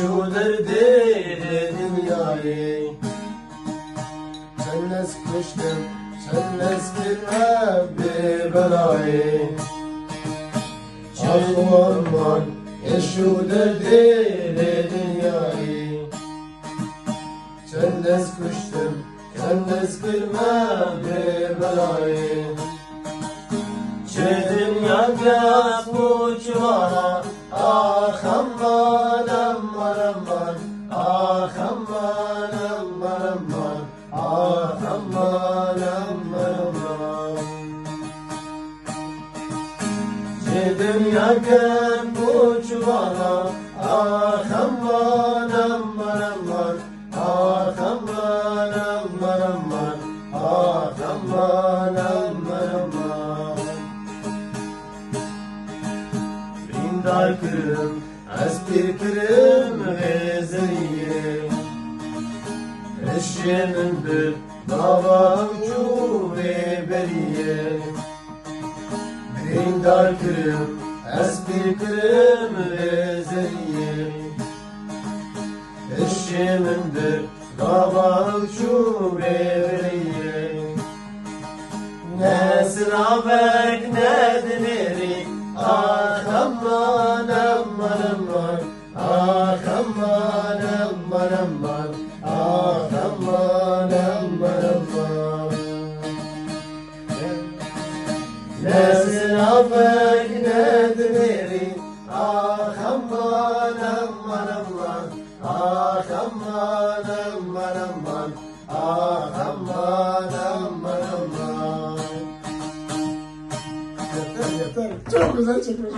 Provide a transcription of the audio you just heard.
şu derdine dünyayı. Senle sıkıştım, senle sıkılma bir belayı. Ah orman, şu derdine dünyayı. Senle sıkıştım, senle sıkılma bir belayı. Çedim yakas bu çuvara, ah aman aman aman, ah aman aman aman, ah aman aman aman. Çedim yakas bu çuvara, ah aman aman aman, ah aman aman aman, ah aman aman aman. Rindar kırım, espir kırım veziriye. Eşyemindir dava ucu ve beriye. Rindar kırım, espir kırım veziriye. Eşyemindir dava ucu ve beriye. Ne sınavek ne dineri, ah aman aman aman, ah aman aman aman, ah aman aman aman. Ne sınavek ne dineri, ah aman aman aman, ah aman aman aman, ah aman aman aman. Yeter. Çok güzel çekmiş.